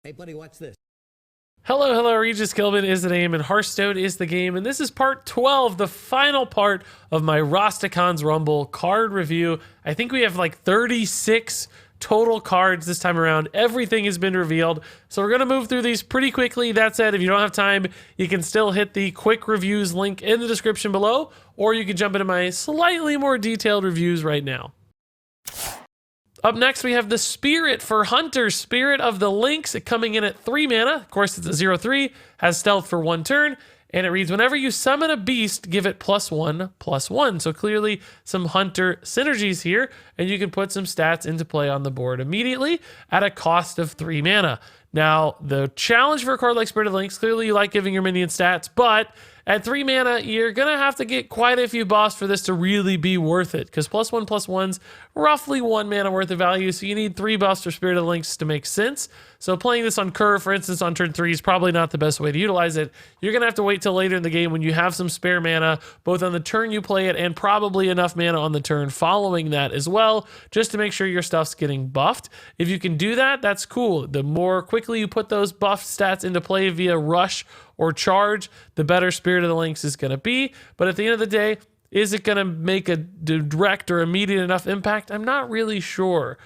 Hey, buddy, watch this. Hello, Regis Gilman is the name, and Hearthstone is the game, and this is part 12, the final part of my Rastakhan's Rumble card review. I think we have like 36 total cards this time around. Everything has been revealed, so we're going to move through these pretty quickly. That said, if you don't have time, you can still hit the quick reviews link in the description below, or you can jump into my slightly more detailed reviews right now. Up next, we have the Spirit for Hunter, Spirit of the Lynx, coming in at 3 mana. Of course, it's a 0/3, has stealth for 1 turn, and it reads, whenever you summon a beast, give it +1/+1. So clearly some Hunter synergies here, and you can put some stats into play on the board immediately at a cost of 3 mana. Now, the challenge for a card like Spirit of the Lynx, clearly you like giving your minion stats, but at 3 mana, you're going to have to get quite a few buffs for this to really be worth it, because +1/+1's roughly 1 mana worth of value, so you need 3 buffs for Spirit of the Lynx to make sense. So playing this on curve, for instance, on turn 3 is probably not the best way to utilize it. You're going to have to wait till later in the game when you have some spare mana, both on the turn you play it and probably enough mana on the turn following that as well, just to make sure your stuff's getting buffed. If you can do that, that's cool. The more quickly you put those buff stats into play via rush or charge, the better Spirit of the Lynx is going to be. But at the end of the day, is it going to make a direct or immediate enough impact? I'm not really sure.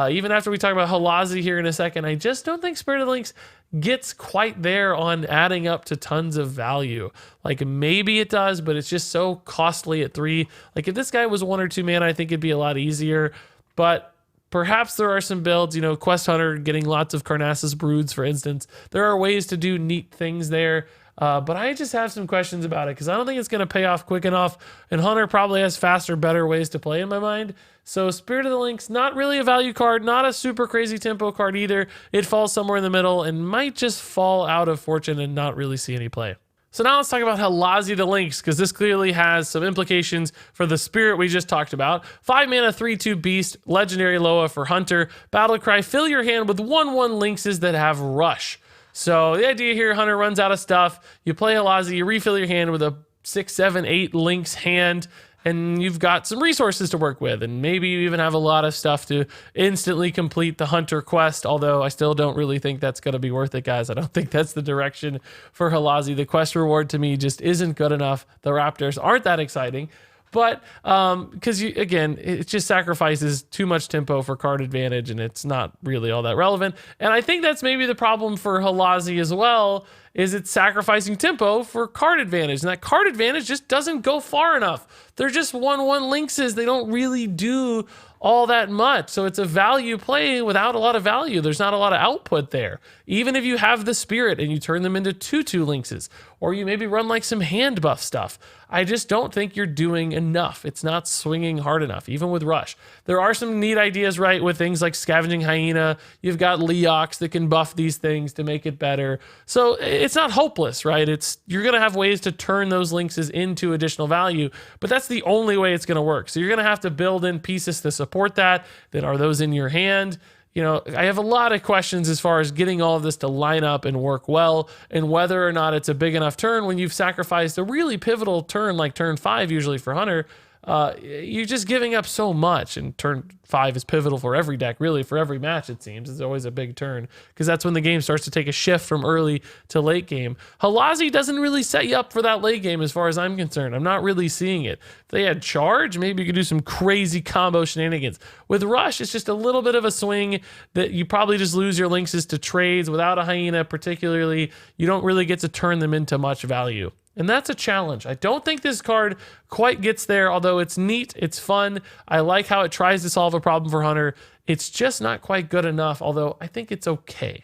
Even after we talk about Halazi here in a second, I just don't think Spirit of the Lynx gets quite there on adding up to tons of value. Like, maybe it does, but it's just so costly at 3. Like, if this guy was 1 or 2 mana, I think it'd be a lot easier. But perhaps there are some builds, Quest Hunter getting lots of Karnassus Broods, for instance. There are ways to do neat things there. But I just have some questions about it because I don't think it's going to pay off quick enough. And Hunter probably has faster, better ways to play in my mind. So Spirit of the Lynx, not really a value card, not a super crazy tempo card either. It falls somewhere in the middle and might just fall out of fortune and not really see any play. So now let's talk about Halazi the Lynx, because this clearly has some implications for the Spirit we just talked about. 5 mana, 3/2 beast, legendary Loa for Hunter. Battlecry, fill your hand with 1/1 Lynxes that have rush. So the idea here, Hunter runs out of stuff. You play Halazi, you refill your hand with a 6, 7, 8 Lynx hand, and you've got some resources to work with. And maybe you even have a lot of stuff to instantly complete the Hunter quest, although I still don't really think that's going to be worth it, guys. I don't think that's the direction for Halazi. The quest reward to me just isn't good enough. The Raptors aren't that exciting. But because, again, it just sacrifices too much tempo for card advantage, and it's not really all that relevant. And I think that's maybe the problem for Halazi as well, is it's sacrificing tempo for card advantage. And that card advantage just doesn't go far enough. They're just 1/1 Lynxes. They don't really do all that much. So it's a value play without a lot of value. There's not a lot of output there. Even if you have the Spirit and you turn them into 2/2 Lynxes, or you maybe run like some hand buff stuff, I just don't think you're doing enough. It's not swinging hard enough, even with Rush. There are some neat ideas, right, with things like Scavenging Hyena. You've got Leox that can buff these things to make it better. So it's not hopeless, right? You're going to have ways to turn those Lynxes into additional value, but that's the only way it's going to work. So you're going to have to build in pieces to support that. Then are those in your hand? I have a lot of questions as far as getting all of this to line up and work well, and whether or not it's a big enough turn when you've sacrificed a really pivotal turn like turn 5 usually for Hunter. You're just giving up so much, and turn 5 is pivotal for every deck, really, for every match, it seems. It's always a big turn, because that's when the game starts to take a shift from early to late game. Halazi doesn't really set you up for that late game as far as I'm concerned. I'm not really seeing it. If they had charge, maybe you could do some crazy combo shenanigans. With Rush, it's just a little bit of a swing that you probably just lose your Lynxes to trades. Without a Hyena particularly, you don't really get to turn them into much value. And that's a challenge. I don't think this card quite gets there, although it's neat, it's fun. I like how it tries to solve a problem for Hunter. It's just not quite good enough, although I think it's okay.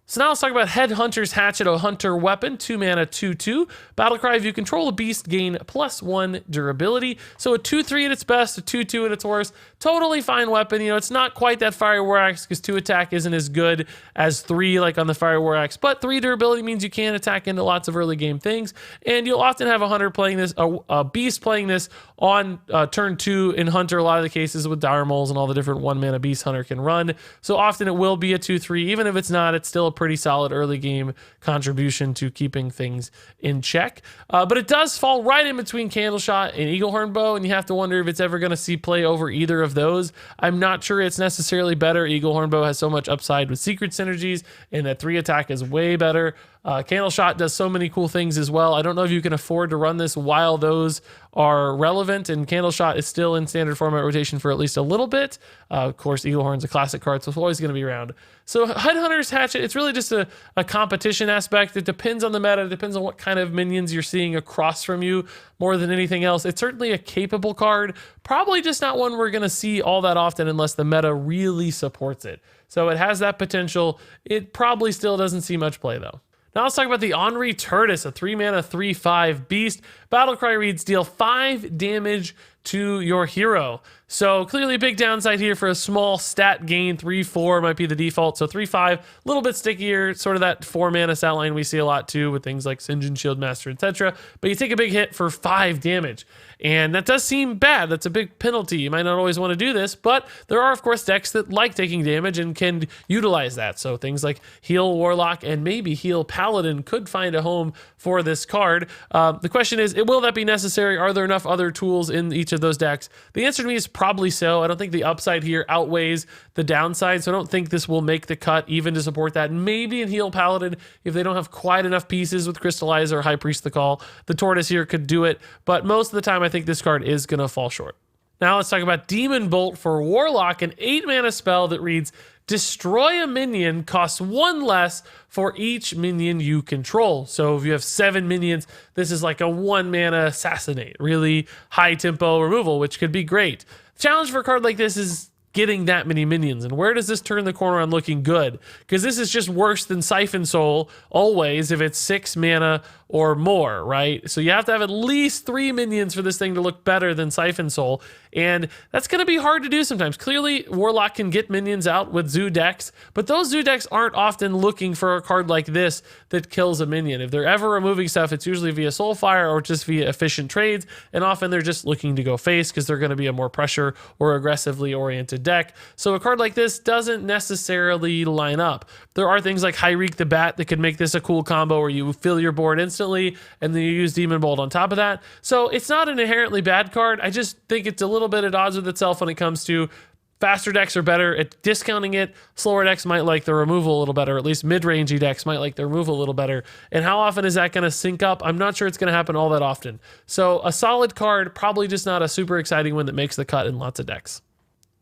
So now let's talk about Headhunter's Hatchet, a Hunter weapon, 2 mana, 2/2. Battlecry, if you control a beast, gain +1 durability. So a 2/3 at its best, a 2/2 at its worst. Totally fine weapon. It's not quite that Fire War Axe, because 2 attack isn't as good as 3 like on the Fire War Axe, but 3 durability means you can attack into lots of early game things. And you'll often have a Hunter playing this, a beast playing this on turn 2 in Hunter, a lot of the cases with Dire Moles and all the different 1 mana beast Hunter can run. So often it will be a 2/3. Even if it's not, it's still a pretty solid early game contribution to keeping things in check. But it does fall right in between Candleshot and Eaglehorn Bow, and you have to wonder if it's ever going to see play over either of those. I'm not sure it's necessarily better. Eaglehorn Bow has so much upside with secret synergies, and that 3 attack is way better. Candleshot does so many cool things as well. I don't know if you can afford to run this while those are relevant, and Candleshot is still in standard format rotation for at least a little bit. Of course, Eaglehorn's a classic card, so it's always going to be around. So Headhunter's Hatchet, it's really just a competition aspect. It depends on the meta. It depends on what kind of minions you're seeing across from you more than anything else. It's certainly a capable card, probably just not one we're going to see all that often unless the meta really supports it. So it has that potential. It probably still doesn't see much play though. Now let's talk about the Henri Turdus, a 3-mana 3/5 beast. Battlecry reads, deal 5 damage to your hero. So clearly a big downside here for a small stat gain. 3/4 might be the default. So 3/5, a little bit stickier, sort of that 4-mana stat line we see a lot too with things like Sinjin Shieldmaster, etc. But you take a big hit for 5 damage. And that does seem bad. That's a big penalty. You might not always want to do this, but there are, of course, decks that like taking damage and can utilize that. So things like Heal Warlock and maybe Heal Paladin could find a home for this card. The question is, will that be necessary? Are there enough other tools in each of those decks? The answer to me is probably so. I don't think the upside here outweighs the downside, so I don't think this will make the cut even to support that. Maybe in Heal Paladin, if they don't have quite enough pieces with Crystallize or High Priest the Call, the Tortoise here could do it, but most of the time I think this card is going to fall short. Now let's talk about Demon Bolt for Warlock, an 8-mana spell that reads, destroy a minion, costs 1 less for each minion you control. So if you have 7 minions, this is like a 1-mana assassinate, really high tempo removal, which could be great. The challenge for a card like this is getting that many minions. And where does this turn the corner on looking good? Because this is just worse than Siphon Soul always if it's 6 mana or more, right? So you have to have at least 3 minions for this thing to look better than Siphon Soul, and that's going to be hard to do sometimes. Clearly, Warlock can get minions out with Zoo decks, but those Zoo decks aren't often looking for a card like this that kills a minion. If they're ever removing stuff, it's usually via Soulfire or just via efficient trades, and often they're just looking to go face because they're going to be a more pressure or aggressively oriented deck. So a card like this doesn't necessarily line up. There are things like Hyreek the Bat that could make this a cool combo where you fill your board instantly and then you use Demon Bolt on top of that. So it's not an inherently bad card. I just think it's a little bit at odds with itself when it comes to faster decks are better at discounting it. Slower decks might like the removal a little better. At least mid-rangey decks might like the removal a little better. And how often is that going to sync up? I'm not sure it's going to happen all that often. So a solid card, probably just not a super exciting one that makes the cut in lots of decks.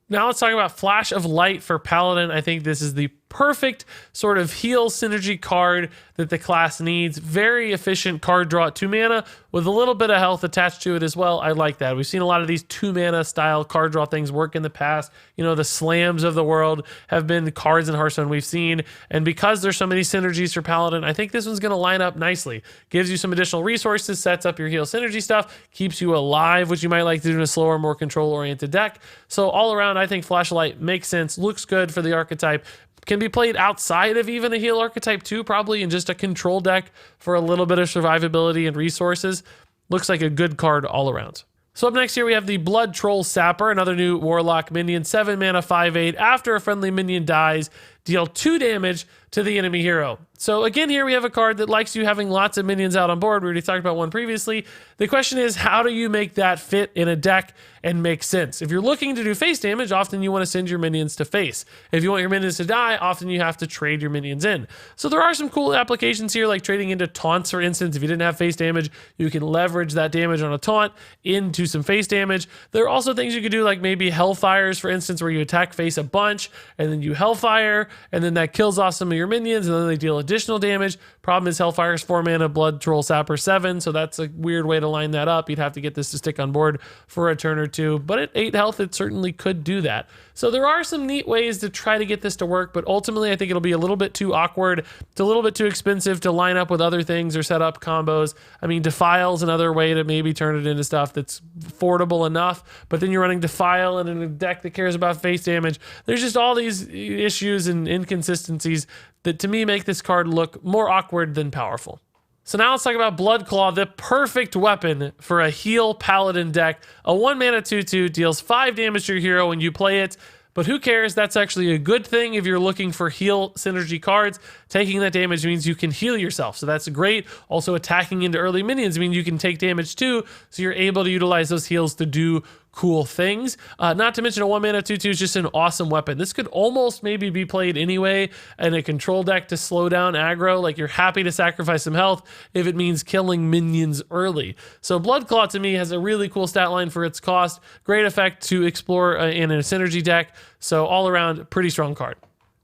Now let's talk about Flash of Light for Paladin. I think this is the perfect sort of heal synergy card that the class needs. Very efficient card draw at 2 mana with a little bit of health attached to it as well. I like that. We've seen a lot of these 2 mana style card draw things work in the past. You know, the slams of the world have been cards in Hearthstone we've seen. And because there's so many synergies for Paladin, I think this one's going to line up nicely. Gives you some additional resources, sets up your heal synergy stuff, keeps you alive, which you might like to do in a slower, more control-oriented deck. So all around, I think Flash of Light makes sense, looks good for the archetype. Can be played outside of even a heal archetype too, probably in just a control deck for a little bit of survivability and resources. Looks like a good card all around. So up next here we have the Blood Troll Sapper, another new Warlock minion, 7 mana 5/8. After a friendly minion dies, deal 2 damage to the enemy hero. So again, here we have a card that likes you having lots of minions out on board. We already talked about one previously. The question is, how do you make that fit in a deck and make sense? If you're looking to do face damage, often you want to send your minions to face. If you want your minions to die, often you have to trade your minions in. So there are some cool applications here, like trading into taunts, for instance. If you didn't have face damage, you can leverage that damage on a taunt into some face damage. There are also things you could do, like maybe Hellfires, for instance, where you attack face a bunch, and then you Hellfire, and then that kills off some of your minions, and then they deal additional damage. Problem is Hellfire's 4 mana, Blood Troll Sapper 7, so that's a weird way to line that up. You'd have to get this to stick on board for a turn or two, but at 8 health, it certainly could do that. So there are some neat ways to try to get this to work, but ultimately I think it'll be a little bit too awkward. It's a little bit too expensive to line up with other things or set up combos. I mean, Defile's another way to maybe turn it into stuff that's affordable enough, but then you're running Defile and in a deck that cares about face damage. There's just all these issues and inconsistencies that to me make this card look more awkward than powerful. So now let's talk about Bloodclaw, the perfect weapon for a heal paladin deck. A 1 mana 2/2 deals 5 damage to your hero when you play it. but who cares? That's actually a good thing if you're looking for heal synergy cards. Taking that damage means you can heal yourself, so that's great. Also, attacking into early minions means you can take damage too, so you're able to utilize those heals to do cool things. Not to mention a 1 mana 2/2 is just an awesome weapon. This could almost maybe be played anyway in a control deck to slow down aggro. Like, you're happy to sacrifice some health if it means killing minions early. So Blood Clot to me has a really cool stat line for its cost. Great effect to explore in a synergy deck. So all around, pretty strong card.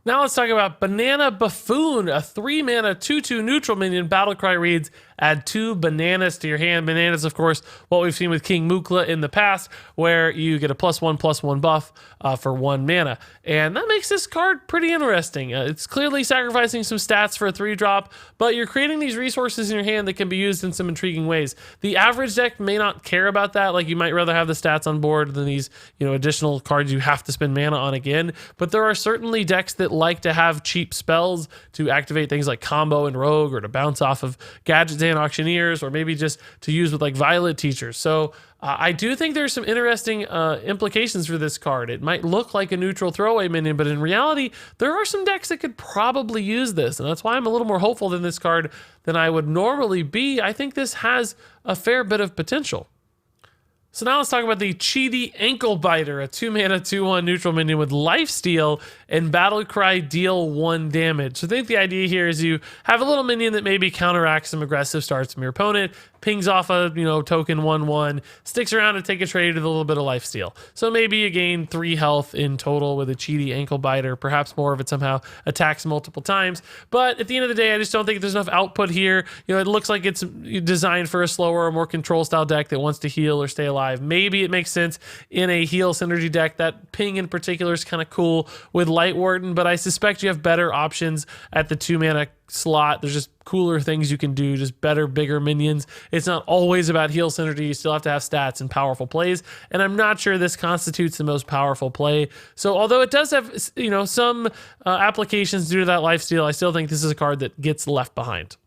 Now let's talk about Banana Buffoon, a 3 mana 2/2 neutral minion. Battlecry reads, add 2 bananas to your hand. Bananas, of course, what we've seen with King Mukla in the past, where you get a +1/+1 buff for 1 mana. And that makes this card pretty interesting. It's clearly sacrificing some stats for a 3-drop, but you're creating these resources in your hand that can be used in some intriguing ways. The average deck may not care about that. Like, you might rather have the stats on board than these, additional cards you have to spend mana on again. But there are certainly decks that like to have cheap spells to activate things like combo and rogue, or to bounce off of gadgets and auctioneers, or maybe just to use with like Violet Teachers. So I do think there's some interesting implications for this card. It might look like a neutral throwaway minion, but in reality, there are some decks that could probably use this, and that's why I'm a little more hopeful than this card than I would normally be. I think this has a fair bit of potential. So now let's talk about the Cheaty Ankle Biter, a 2 mana 2/1 neutral minion with lifesteal and Battlecry deal 1 damage. So I think the idea here is you have a little minion that maybe counteracts some aggressive starts from your opponent, pings off a token 1/1, sticks around to take a trade with a little bit of lifesteal. So maybe you gain 3 health in total with a Cheaty Ankle Biter, perhaps more if it somehow attacks multiple times. But at the end of the day, I just don't think there's enough output here. It looks like it's designed for a slower or more control style deck that wants to heal or stay alive. Maybe it makes sense in a heal synergy deck. That ping in particular is kind of cool with Light Warden, but I suspect you have better options at the 2 mana slot. There's just cooler things you can do, just better, bigger minions. It's not always about heal synergy. You still have to have stats and powerful plays, and I'm not sure this constitutes the most powerful play. So although it does have some applications due to that lifesteal, I still think this is a card that gets left behind.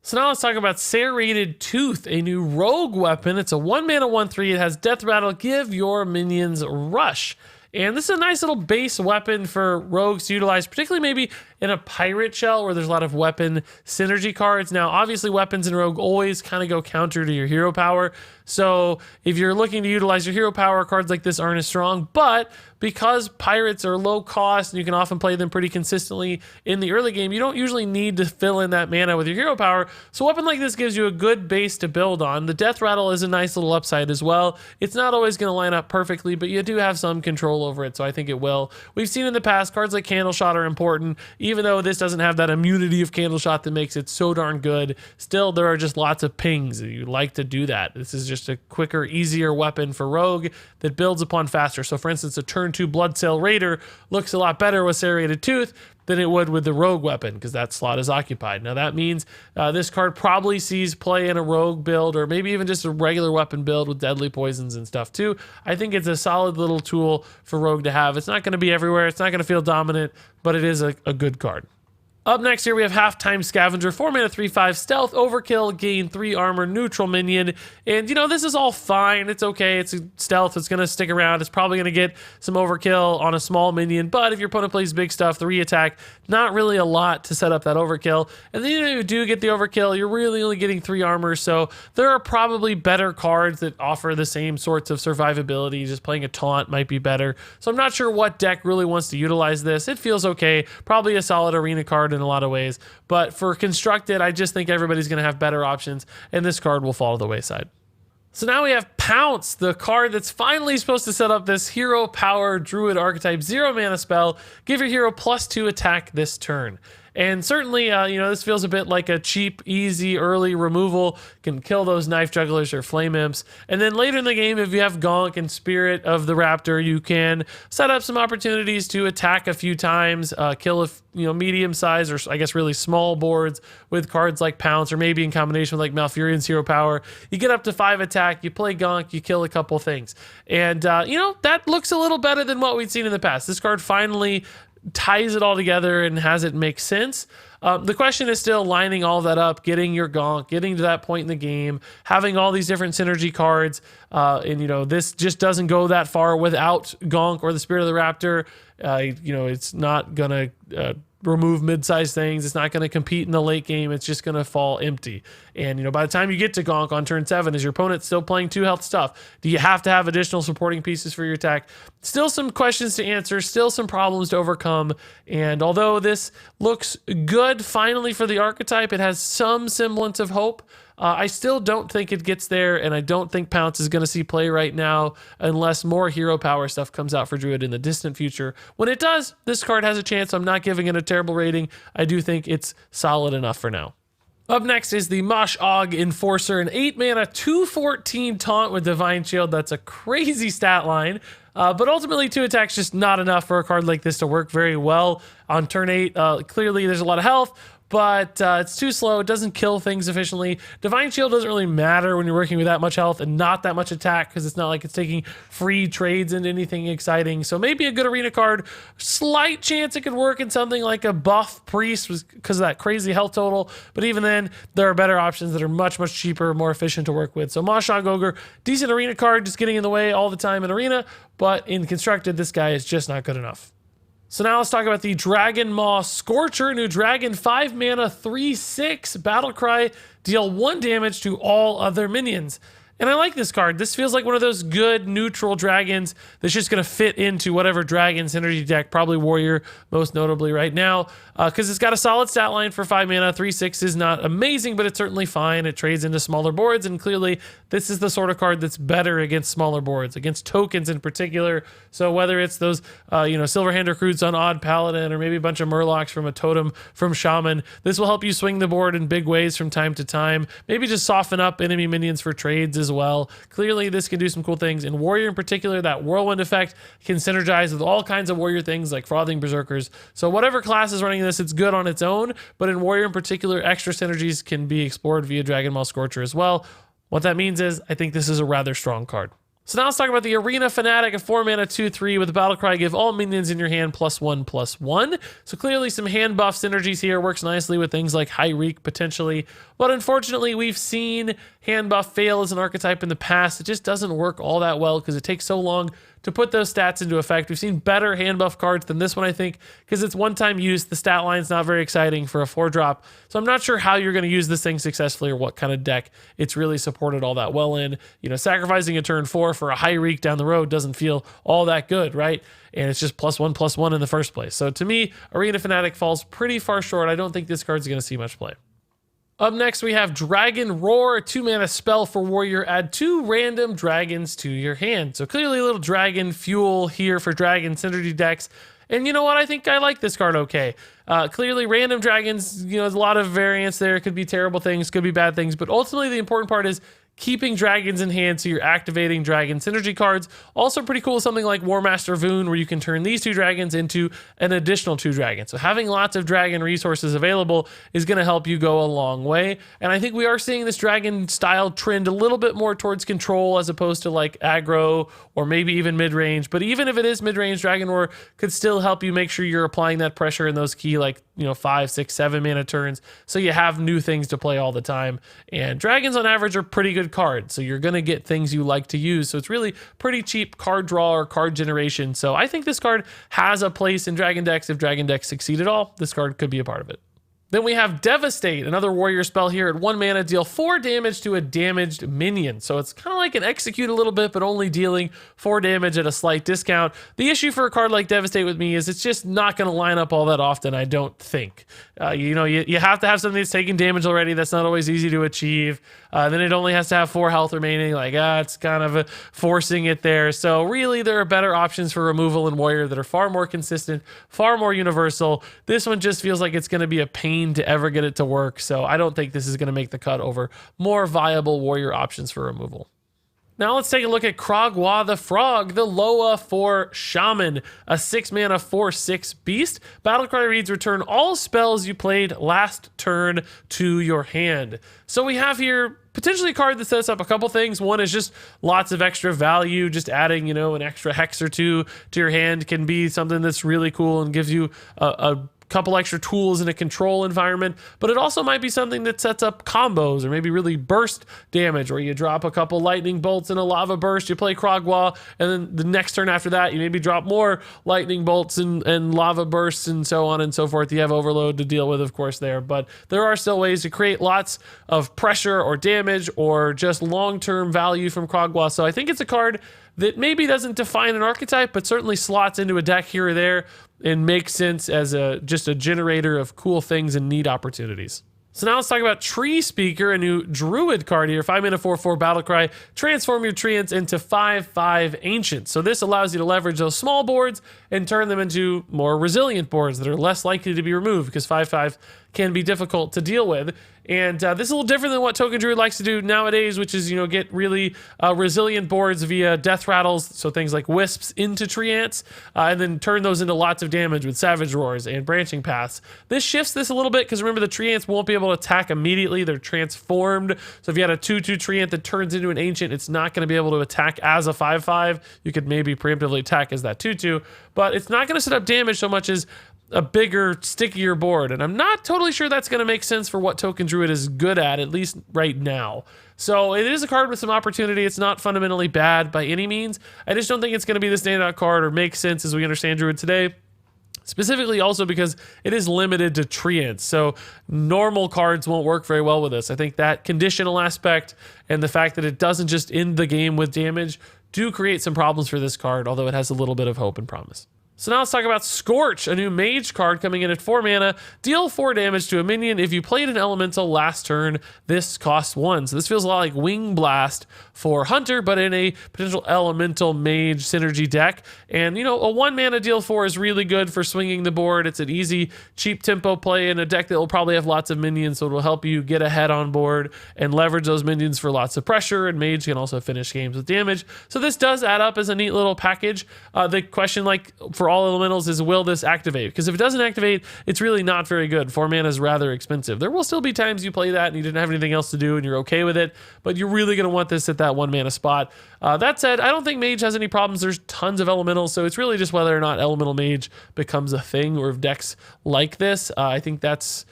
So now let's talk about Serrated Tooth, a new rogue weapon. It's a 1 mana 1/3. It has Death Rattle, give your minions rush. And this is a nice little base weapon for rogues to utilize, particularly maybe in a pirate shell where there's a lot of weapon synergy cards. Now, obviously, weapons in rogue always kind of go counter to your hero power. So if you're looking to utilize your hero power, cards like this aren't as strong. But because pirates are low cost and you can often play them pretty consistently in the early game, you don't usually need to fill in that mana with your hero power. So a weapon like this gives you a good base to build on. The Death Rattle is a nice little upside as well. It's not always going to line up perfectly, but you do have some control over it, so I think it will. We've seen in the past, cards like Candle Shot are important, even though this doesn't have that immunity of Candle Shot that makes it so darn good. Still, there are just lots of pings. You like to do that. This is just a quicker, easier weapon for rogue that builds upon faster. So for instance, a turn 2 Bloodsail Raider looks a lot better with Serrated Tooth than it would with the rogue weapon, because that slot is occupied. Now that means this card probably sees play in a rogue build, or maybe even just a regular weapon build with deadly poisons and stuff too. I think it's a solid little tool for rogue to have. It's not going to be everywhere. It's not going to feel dominant, but it is a good card. Up next here we have Halftime Scavenger, 4 mana 3/5 stealth, overkill, gain 3 armor, neutral minion. And this is all fine. It's okay. It's a stealth. It's going to stick around. It's probably going to get some overkill on a small minion. But if your opponent plays big stuff, 3 attack, not really a lot to set up that overkill. And then if you do get the overkill, you're really only getting 3 armor. So there are probably better cards that offer the same sorts of survivability. Just playing a taunt might be better. So I'm not sure what deck really wants to utilize this. It feels okay. Probably a solid arena card in a lot of ways, but for constructed, I just think everybody's going to have better options, and this card will fall to the wayside. So now we have Pounce, the card that's finally supposed to set up this hero power druid archetype 0 mana spell. Give your hero +2 attack this turn. And certainly, this feels a bit like a cheap, easy, early removal. Can kill those knife jugglers or flame imps. And then later in the game, if you have Gonk and Spirit of the Raptor, you can set up some opportunities to attack a few times, kill medium size, or I guess really small boards with cards like Pounce, or maybe in combination with like Malfurion's hero power. You get up to 5 attack, you play Gonk, you kill a couple things. And, that looks a little better than what we'd seen in the past. This card finally ties it all together and has it make sense. The question is still lining all that up, getting your gonk, getting to that point in the game, having all these different synergy cards. And, you know, this just doesn't go that far without gonk or the Spirit of the Raptor. You know, it's not going to remove mid-sized things. It's not going to compete in the late game. It's just going to fall empty. And, you know, by the time you get to gonk on turn 7, is your opponent still playing 2 health stuff? Do you have to have additional supporting pieces for your attack? Still some questions to answer, still some problems to overcome. And although this looks good finally for the archetype, it has some semblance of hope. I still don't think it gets there, and I don't think Pounce is going to see play right now unless more hero power stuff comes out for Druid in the distant future. When it does, this card has a chance. I'm not giving it a terrible rating. I do think it's solid enough for now. Up next is the Mashacoger Enforcer, an 8 mana, 2/14 taunt with Divine Shield. That's a crazy stat line. But ultimately, 2 attacks just not enough for a card like this to work very well on turn 8. Clearly, there's a lot of health, but it's too slow. It doesn't kill things efficiently. Divine Shield doesn't really matter when you're working with that much health and not that much attack, because it's not like it's taking free trades into anything exciting. So maybe a good arena card. Slight chance it could work in something like a buff priest because of that crazy health total. But even then, there are better options that are much, much cheaper, more efficient to work with. So Mashacoger, decent arena card, just getting in the way all the time in arena. But in constructed, this guy is just not good enough. So now let's talk about the Dragon Maw Scorcher, new dragon, 5 mana, 3/6 Battlecry, deal 1 damage to all other minions. And I like this card. This feels like one of those good neutral dragons that's just going to fit into whatever dragon synergy deck, probably warrior most notably right now, because it's got a solid stat line for 5 mana. 3/6 is not amazing, but it's certainly fine. It trades into smaller boards, and clearly this is the sort of card that's better against smaller boards, against tokens in particular. So whether it's those Silverhand recruits on Odd Paladin, or maybe a bunch of Murlocs from a totem from Shaman, this will help you swing the board in big ways from time to time. Maybe just soften up enemy minions for trades as well. Clearly this can do some cool things. In warrior in particular, that whirlwind effect can synergize with all kinds of warrior things like frothing berserkers. So whatever class is running this, it's good on its own, but in warrior in particular, extra synergies can be explored via Dragon Maw Scorcher as well. What that means is I think this is a rather strong card. So now let's talk about the Arena Fanatic, a 4 mana 2/3 with a Battlecry. Give all minions in your hand +1/+1. So clearly some hand buff synergies here. Works nicely with things like High Reek potentially. But unfortunately, we've seen hand buff fail as an archetype in the past. It just doesn't work all that well because it takes so long to put those stats into effect. We've seen better hand buff cards than this one, I think, because it's one-time use. The stat line's not very exciting for a 4-drop. So I'm not sure how you're going to use this thing successfully or what kind of deck it's really supported all that well in. You know, sacrificing a turn 4 for a High Reek down the road doesn't feel all that good, right? And it's just +1/+1 in the first place. So to me, Arena Fanatic falls pretty far short. I don't think this card's going to see much play. Up next, we have Dragon Roar, a 2 mana spell for warrior. Add 2 random dragons to your hand. So clearly a little dragon fuel here for dragon synergy decks. And you know what? I think I like this card okay. Clearly random dragons, you know, there's a lot of variance there. It could be terrible things, could be bad things. But ultimately the important part is keeping dragons in hand, so you're activating dragon synergy cards. Also pretty cool, something like War Master Voon, where you can turn these 2 dragons into an additional 2 dragons. So having lots of dragon resources available is going to help you go a long way. And I think we are seeing this dragon style trend a little bit more towards control as opposed to like aggro or maybe even mid-range. But even if it is mid-range, Dragon Roar could still help you make sure you're applying that pressure in those key, like, 5, 6, 7 mana turns, so you have new things to play all the time. And dragons on average are pretty good cards, so you're going to get things you like to use. So it's really pretty cheap card draw or card generation. So I think this card has a place in dragon decks. If dragon decks succeed at all, this card could be a part of it. Then we have Devastate, another warrior spell here at 1 mana, deal 4 damage to a damaged minion. So it's kind of like an execute a little bit, but only dealing 4 damage at a slight discount. The issue for a card like Devastate with me is it's just not going to line up all that often, I don't think. You have to have something that's taking damage already. That's not always easy to achieve. Then it only has to have 4 health remaining. It's kind of forcing it there. So really, there are better options for removal in warrior that are far more consistent, far more universal. This one just feels like it's going to be a pain to ever get it to work, so I don't think this is going to make the cut over more viable warrior options for removal. Now let's take a look at Craw Gua the Frog, the Loa for Shaman, a 6-mana 4/6 beast. Battlecry reads, return all spells you played last turn to your hand. So we have here potentially a card that sets up a couple things. One is just lots of extra value, just adding, you know, an extra hex or two to your hand can be something that's really cool and gives you a couple extra tools in a control environment, but it also might be something that sets up combos or maybe really burst damage, where you drop a couple lightning bolts and a lava burst, you play Craw Gua, and then the next turn after that, you maybe drop more lightning bolts and lava bursts and so on and so forth. You have overload to deal with, of course, there, but there are still ways to create lots of pressure or damage or just long-term value from Craw Gua. So I think it's a card that maybe doesn't define an archetype, but certainly slots into a deck here or there and makes sense as just a generator of cool things and neat opportunities. So now let's talk about Tree Speaker, a new Druid card here. 5-mana 4/4 Battlecry. Transform your treants into 5/5 Ancients. So this allows you to leverage those small boards and turn them into more resilient boards that are less likely to be removed, because 5/5 can be difficult to deal with. And this is a little different than what Token Druid likes to do nowadays, which is, you know, get really resilient boards via death rattles, so things like wisps into treants, and then turn those into lots of damage with Savage Roars and Branching Paths. This shifts this a little bit, because remember, the treants won't be able to attack immediately. They're transformed. So if you had a 2/2 treant that turns into an ancient, it's not going to be able to attack as a 5/5. You could maybe preemptively attack as that 2/2, but it's not going to set up damage so much as a bigger, stickier board. And I'm not totally sure that's going to make sense for what Token Druid is good at least right now. So it is a card with some opportunity. It's not fundamentally bad by any means. I just don't think it's going to be the standout card or make sense as we understand Druid today. Specifically also because it is limited to treants, so normal cards won't work very well with this. I think that conditional aspect and the fact that it doesn't just end the game with damage do create some problems for this card, although it has a little bit of hope and promise. So now let's talk about Scorch, a new mage card coming in at 4 mana. Deal 4 damage to a minion. If you played an elemental last turn, this costs 1. So this feels a lot like Wing Blast for Hunter, but in a potential elemental mage synergy deck. And, you know, a 1 mana deal 4 is really good for swinging the board. It's an easy, cheap tempo play in a deck that will probably have lots of minions, so it will help you get ahead on board and leverage those minions for lots of pressure, and mage can also finish games with damage. So this does add up as a neat little package. The question, like, for all elementals is, will this activate? Because if it doesn't activate, it's really not very good. 4 mana is rather expensive. There will still be times you play that and you didn't have anything else to do and you're okay with it, but you're really going to want this at that 1 mana spot. That said, I don't think mage has any problems. There's tons of elementals, so it's really just whether or not elemental mage becomes a thing, or if decks like this. I think that's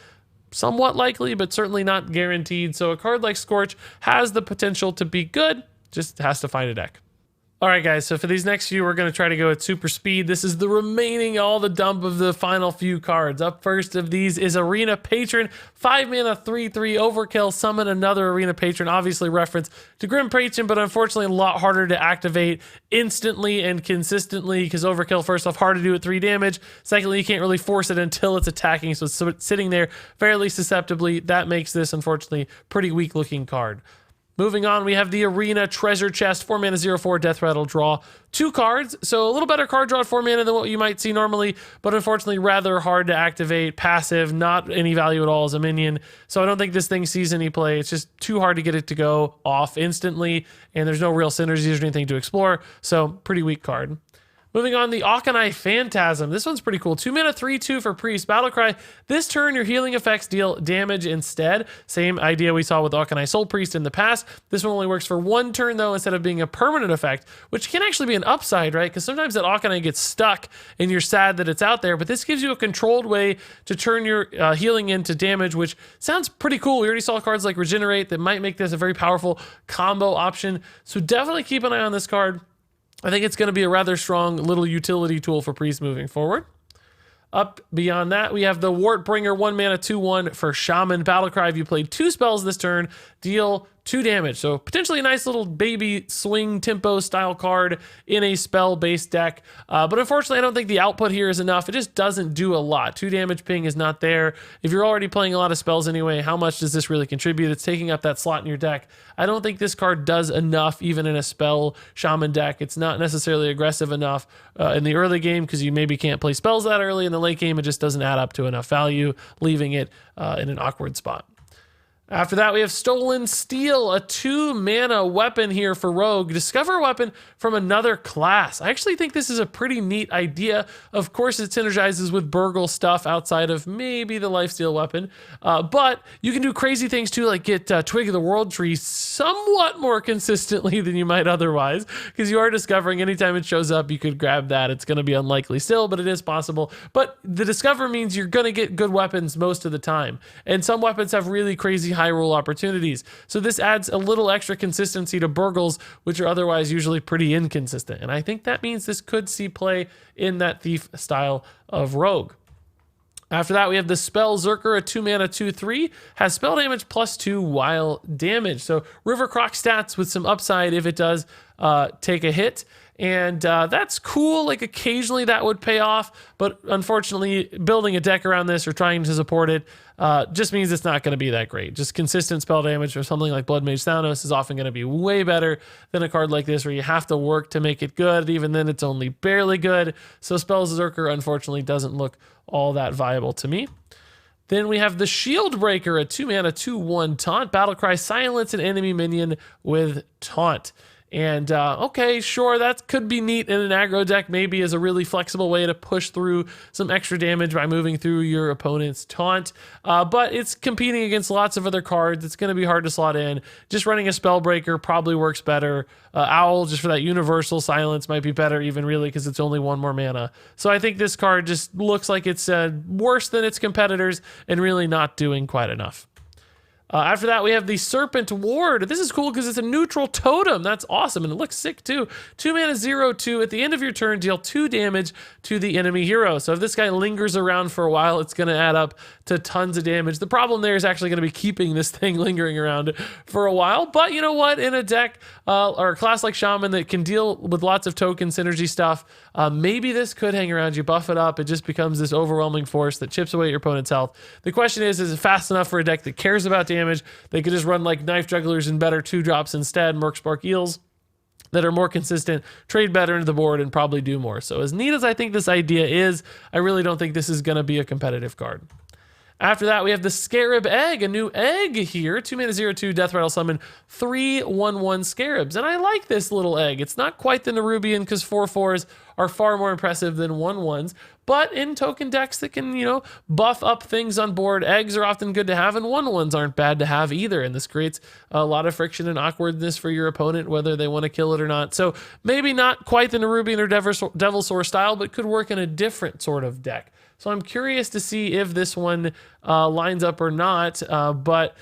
somewhat likely, but certainly not guaranteed. So a card like Scorch has the potential to be good, just has to find a deck. All right, guys, so for these next few, we're going to try to go at super speed. This is the remaining, all the dump of the final few cards. Up first of these is Arena Patron. 5 mana, 3/3 overkill, summon another Arena Patron. Obviously reference to Grim Patron, but unfortunately a lot harder to activate instantly and consistently, because overkill, first off, hard to do at 3 damage. Secondly, you can't really force it until it's attacking, so it's sitting there fairly susceptibly. That makes this, unfortunately, pretty weak looking card. Moving on, we have the Arena Treasure Chest, 4 mana, 0/4, Death Rattle, draw 2 cards. So a little better card draw at 4 mana than what you might see normally, but unfortunately rather hard to activate, passive, not any value at all as a minion. So I don't think this thing sees any play. It's just too hard to get it to go off instantly, and there's no real synergies or anything to explore. So pretty weak card. Moving on, the Auchenai Phantasm. This one's pretty cool. 2 mana, 3/2 for Priest. Battlecry. This turn, your healing effects deal damage instead. Same idea we saw with Auchenai Soul Priest in the past. This one only works for 1 turn, though, instead of being a permanent effect, which can actually be an upside, right? Because sometimes that Auchenai gets stuck, and you're sad that it's out there. But this gives you a controlled way to turn your healing into damage, which sounds pretty cool. We already saw cards like Regenerate that might make this a very powerful combo option. So definitely keep an eye on this card. I think it's going to be a rather strong little utility tool for Priest moving forward. Up beyond that, we have the Wartbringer, 1 mana, 2/1 for Shaman Battlecry. If you played 2 spells this turn, deal 2 damage. So potentially a nice little baby swing tempo style card in a spell-based deck. But unfortunately, I don't think the output here is enough. It just doesn't do a lot. 2 damage ping is not there. If you're already playing a lot of spells anyway, how much does this really contribute? It's taking up that slot in your deck. I don't think this card does enough even in a spell Shaman deck. It's not necessarily aggressive enough in the early game, because you maybe can't play spells that early. In the late game, it just doesn't add up to enough value, leaving it in an awkward spot. After that, we have Stolen Steel, a 2-mana weapon here for Rogue. Discover a weapon from another class. I actually think this is a pretty neat idea. Of course, it synergizes with Burgle stuff outside of maybe the lifesteal weapon. But you can do crazy things too, like get Twig of the World Tree somewhat more consistently than you might otherwise, because you are discovering anytime it shows up, you could grab that. It's going to be unlikely still, but it is possible. But the Discover means you're going to get good weapons most of the time. And some weapons have really crazy high roll opportunities. So this adds a little extra consistency to Burgles, which are otherwise usually pretty inconsistent. And I think that means this could see play in that Thief style of Rogue. After that, we have the spell Zurcher, a 2-mana 2/3, has spell damage +2 while damage. So River Croc stats with some upside if it does take a hit. And that's cool. Like occasionally that would pay off, but unfortunately building a deck around this or trying to support it just means it's not going to be that great. Just consistent spell damage or something like Blood Mage Thanos is often going to be way better than a card like this where you have to work to make it good. Even then it's only barely good. So Spells Zurcher unfortunately doesn't look all that viable to me. Then we have the Shieldbreaker, a 2-mana 2/1 taunt. Battlecry, silence an enemy minion with taunt. And okay, sure, that could be neat in an aggro deck, maybe as a really flexible way to push through some extra damage by moving through your opponent's taunt. But it's competing against lots of other cards. It's going to be hard to slot in. Just running a Spellbreaker probably works better. Owl, just for that universal silence, might be better even really because it's only 1 more mana. So I think this card just looks like it's worse than its competitors and really not doing quite enough. After that, we have the Serpent Ward. This is cool because it's a neutral totem. That's awesome, and it looks sick too. 2-mana 0/2. At the end of your turn, deal 2 damage to the enemy hero. So if this guy lingers around for a while, it's going to add up to tons of damage. The problem there is actually going to be keeping this thing lingering around for a while. But you know what? In a deck or a class like Shaman that can deal with lots of token synergy stuff, maybe this could hang around. You buff it up, it just becomes this overwhelming force that chips away at your opponent's health. The question is it fast enough for a deck that cares about damage? They could just run like Knife Jugglers and better 2-drops instead, Merkspark Eels that are more consistent, trade better into the board, and probably do more. So as neat as I think this idea is, I really don't think this is going to be a competitive card. After that, we have the Scarab Egg, a new egg here. 2-mana 0/2, Death Rattle Summon 3/1/1 Scarabs. And I like this little egg. It's not quite the Nerubian because 4/4s are far more impressive than 1/1s. But in token decks that can, buff up things on board, eggs are often good to have, and 1/1s aren't bad to have either. And this creates a lot of friction and awkwardness for your opponent, whether they want to kill it or not. So maybe not quite the Nerubian or Devilsaur style, but could work in a different sort of deck. So I'm curious to see if this one lines up or not, but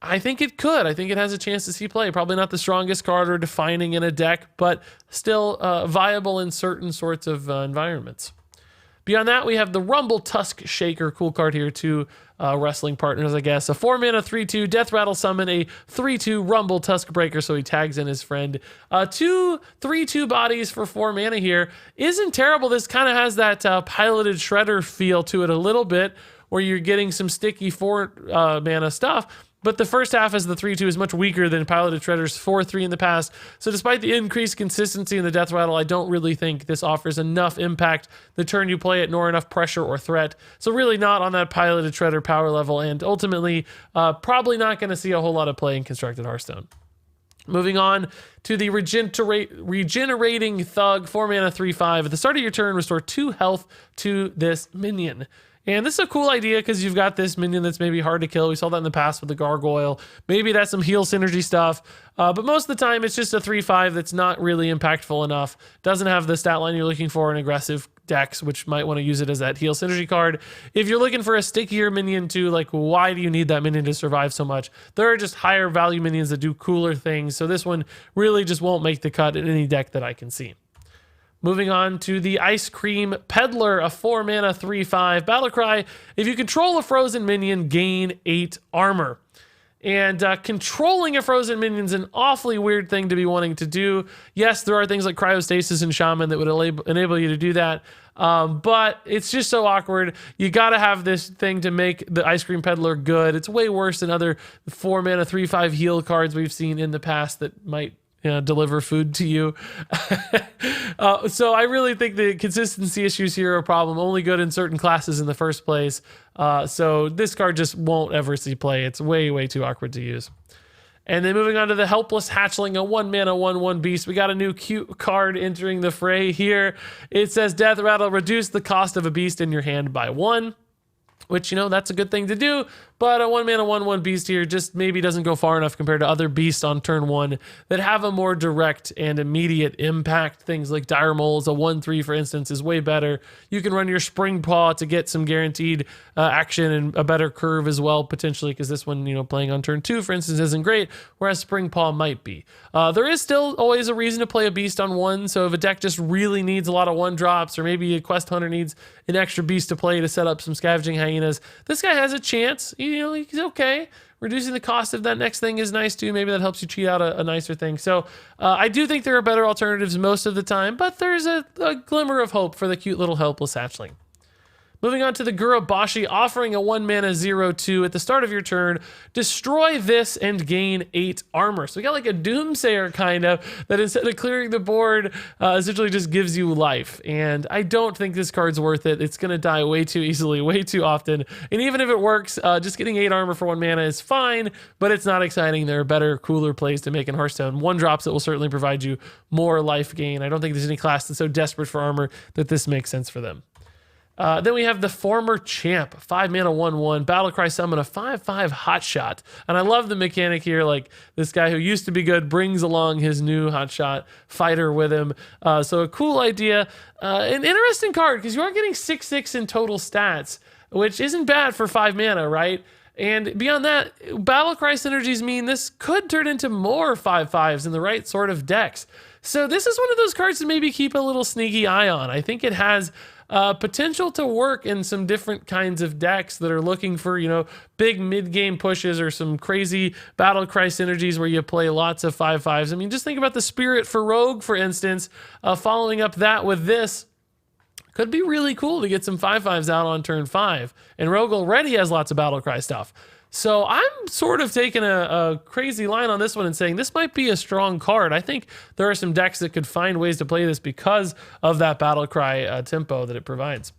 I think it could. I think it has a chance to see play. Probably not the strongest card or defining in a deck, but still viable in certain sorts of environments. Beyond that, we have the Rumble Tusk Shaker. Cool card here, too. Wrestling partners, I guess. A 4-mana 3/2 Death Rattle Summon, a 3/2 Rumble Tusk Breaker, so he tags in his friend. 2 3/2 bodies for 4 mana here. Isn't terrible. This kind of has that Piloted Shredder feel to it a little bit, where you're getting some sticky 4 mana stuff. But the first half as the 3/2 is much weaker than Piloted Shredder's 4/3 in the past. So despite the increased consistency in the Death Rattle, I don't really think this offers enough impact the turn you play it, nor enough pressure or threat. So really not on that Piloted Shredder power level, and ultimately probably not going to see a whole lot of play in Constructed Hearthstone. Moving on to the Regenerating Thug, 4-mana 3/5. At the start of your turn, restore 2 health to this minion. And this is a cool idea because you've got this minion that's maybe hard to kill. We saw that in the past with the Gargoyle. Maybe that's some heal synergy stuff. But most of the time, it's just a 3/5 that's not really impactful enough. Doesn't have the stat line you're looking for in aggressive decks, which might want to use it as that heal synergy card. If you're looking for a stickier minion too, like why do you need that minion to survive so much? There are just higher value minions that do cooler things. So this one really just won't make the cut in any deck that I can see. Moving on to the Ice Cream Peddler, a 4-mana 3/5 Battlecry. If you control a frozen minion, gain 8 armor. And controlling a frozen minion is an awfully weird thing to be wanting to do. Yes, there are things like Cryostasis and Shaman that would enable you to do that. But it's just so awkward. You got to have this thing to make the Ice Cream Peddler good. It's way worse than other 4-mana 3/5 heal cards we've seen in the past that might deliver food to you. So I really think the consistency issues here are a problem. Only good in certain classes in the first place. So this card just won't ever see play. It's way, way too awkward to use. And then moving on to the Helpless Hatchling, a 1-mana 1/1 beast. We got a new cute card entering the fray here. It says Death Rattle, reduce the cost of a beast in your hand by 1. Which, you know, that's a good thing to do, but a 1-mana 1/1 beast here just maybe doesn't go far enough compared to other beasts on turn 1 that have a more direct and immediate impact. Things like Dire Moles, a 1/3 for instance, is way better. You can run your Spring Paw to get some guaranteed action and a better curve as well, potentially, because this one, you know, playing on turn 2, for instance, isn't great, whereas Spring Paw might be. There is still always a reason to play a beast on 1, so if a deck just really needs a lot of 1-drops, or maybe a Quest Hunter needs an extra beast to play to set up some Scavenging Hyenas, this guy has a chance. You know, he's okay. Reducing the cost of that next thing is nice too. Maybe that helps you cheat out a nicer thing. So I do think there are better alternatives most of the time, but there's a glimmer of hope for the cute little Helpless Hatchling. Moving on to the Gurabashi, offering a 1-mana 0/2 at the start of your turn. Destroy this and gain 8 armor. So we got like a Doomsayer kind of, that instead of clearing the board, essentially just gives you life. And I don't think this card's worth it. It's going to die way too easily, way too often. And even if it works, just getting 8 armor for 1 mana is fine, but it's not exciting. There are better, cooler plays to make in Hearthstone. 1-drops that will certainly provide you more life gain. I don't think there's any class that's so desperate for armor that this makes sense for them. Then we have the Former Champ, 5-mana 1/1, Battlecry summon a 5/5 Hotshot. And I love the mechanic here, like this guy who used to be good brings along his new Hotshot fighter with him. So a cool idea. An interesting card, because you are getting 6/6 in total stats, which isn't bad for 5 mana, right? And beyond that, Battlecry synergies mean this could turn into more 5/5s in the right sort of decks. So this is one of those cards to maybe keep a little sneaky eye on. I think it has potential to work in some different kinds of decks that are looking for, you know, big mid-game pushes or some crazy Battlecry synergies where you play lots of 5/5s. I mean, just think about the Spirit for Rogue, for instance. Following up that with this could be really cool to get some 5/5s out on turn 5. And Rogue already has lots of Battlecry stuff. So I'm sort of taking a crazy line on this one and saying this might be a strong card. I think there are some decks that could find ways to play this because of that Battlecry tempo that it provides.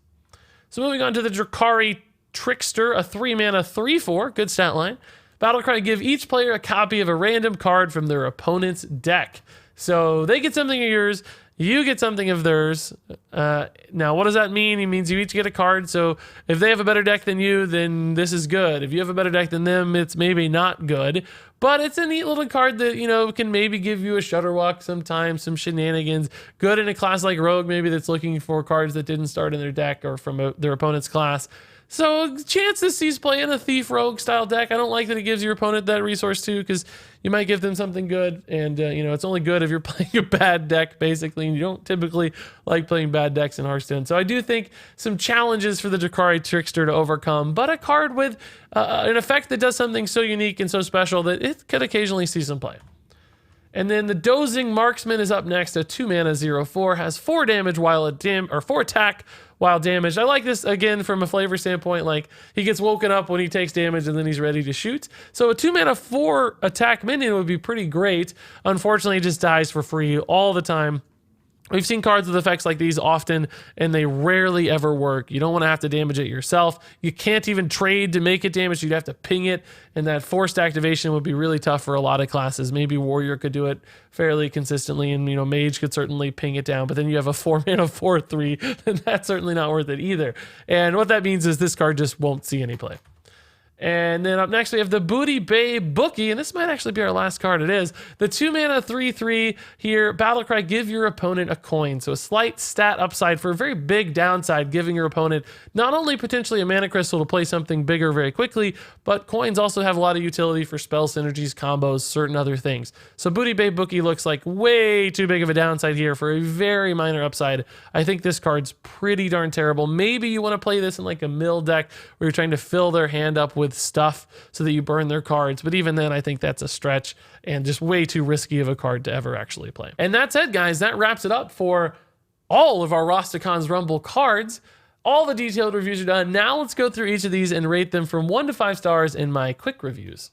So moving on to the Jakari Trickster, a 3-mana 3/4, good stat line. Battlecry, give each player a copy of a random card from their opponent's deck. So they get something of yours, you get something of theirs. Now, what does that mean? It means you each get a card. So if they have a better deck than you, then this is good. If you have a better deck than them, it's maybe not good. But it's a neat little card that, you know, can maybe give you a Shutterwalk sometimes, some shenanigans. Good in a class like Rogue, maybe, that's looking for cards that didn't start in their deck or from their opponent's class. So chance this sees play in a Thief Rogue style deck. I don't like that it gives your opponent that resource too, because you might give them something good, and you know, it's only good if you're playing a bad deck basically, and you don't typically like playing bad decks in Hearthstone. So I do think some challenges for the Jakari Trickster to overcome, but a card with an effect that does something so unique and so special that it could occasionally see some play. And then the Dozing Marksman is up next, a 2-mana 0/4, has 4 damage while 4 attack while damaged. I like this, again, from a flavor standpoint, like he gets woken up when he takes damage and then he's ready to shoot. So a 2-mana 4 attack minion would be pretty great. Unfortunately, it just dies for free all the time. We've seen cards with effects like these often, and they rarely ever work. You don't want to have to damage it yourself. You can't even trade to make it damage. You'd have to ping it, and that forced activation would be really tough for a lot of classes. Maybe Warrior could do it fairly consistently, and, you know, Mage could certainly ping it down, but then you have a 4-mana 4/3, and that's certainly not worth it either. And what that means is this card just won't see any play. And then up next, we have the Bay Bookie, and this might actually be our last card. It is the 2-mana 3/3 here. Battlecry, give your opponent a coin. So a slight stat upside for a very big downside, giving your opponent not only potentially a mana crystal to play something bigger very quickly, but coins also have a lot of utility for spell synergies, combos, certain other things. So Bay Bookie looks like way too big of a downside here for a very minor upside. I think this card's pretty darn terrible. Maybe you want to play this in like a mill deck where you're trying to fill their hand up with stuff so that you burn their cards, but even then I think that's a stretch and just way too risky of a card to ever actually play. And that's it, guys. That wraps it up for all of our Rastakhan's Rumble cards. All the detailed reviews are done. Now let's go through each of these and rate them from 1 to 5 stars in my quick reviews.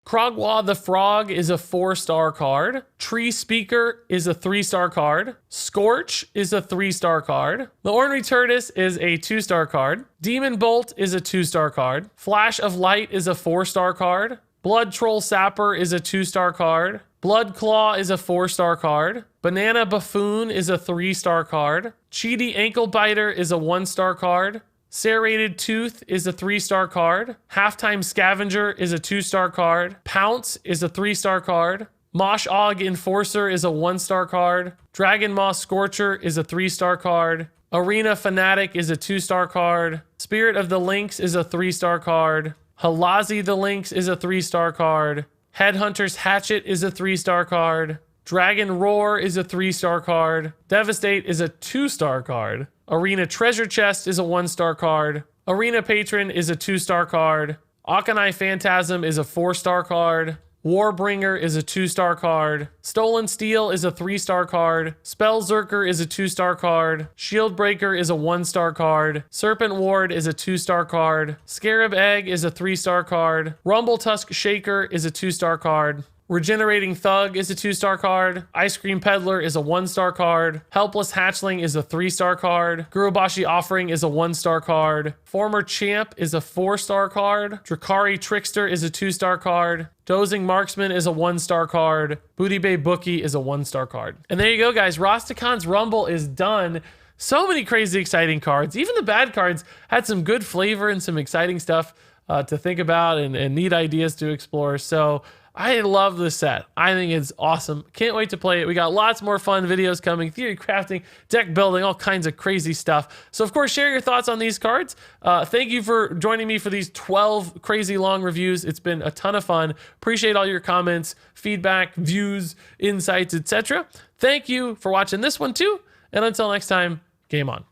Craw Gua the Frog is a 4-star card. Tree Speaker is a 3-star card. Scorch is a 3-star card. The Ornery Turdus is a 2-star card. Demon Bolt is a 2-star card. Flash of Light is a 4-star card. Blood Troll Sapir is a 2-star card. Blood Claw is a 4-star card. Banana Buffoon is a 3-star card. Cheaty Ankle Biter is a 1-star card. Serrated Tooth is a 3-star card. Halftime Scavenger is a 2-star card. Pounce is a 3-star card. Mashacoger Enforcer is a 1-star card. Dragon Moss Scorcher is a 3-star card. Arena Fanatic is a 2-star card. Spirit of the Lynx is a 3-star card. Halazi the Lynx is a 3-star card. Headhunter's Hatchet is a 3-star card. Dragon Roar is a 3-star card. Devastate is a 2-star card. Arena Treasure Chest is a 1-star card. Arena Patron is a 2-star card. Akanai Phantasm is a 4-star card. Warbringer is a 2-star card. Stolen Steel is a 3-star card. Spell Zurcher is a 2-star card. Shieldbreaker is a 1-star card. Serpent Ward is a 2-star card. Scarab Egg is a 3-star card. Rumble Tusk Shaker is a 2-star card. Regenerating Thug is a 2-star card. Ice Cream Peddler is a 1-star card. Helpless Hatchling is a 3-star card. Gurubashi Offering is a 1-star card. Former Champ is a 4-star card. Jakari Trickster is a 2-star card. Dozing Marksman is a 1-star card. Bay Bookie is a 1-star card. And there you go, guys. Rastakhan's Rumble is done. So many crazy exciting cards. Even the bad cards had some good flavor and some exciting stuff to think about and neat ideas to explore. So I love this set. I think it's awesome. Can't wait to play it. We got lots more fun videos coming, theory crafting, deck building, all kinds of crazy stuff. So of course, share your thoughts on these cards. Thank you for joining me for these 12 crazy long reviews. It's been a ton of fun. Appreciate all your comments, feedback, views, insights, etc. Thank you for watching this one too. And until next time, game on.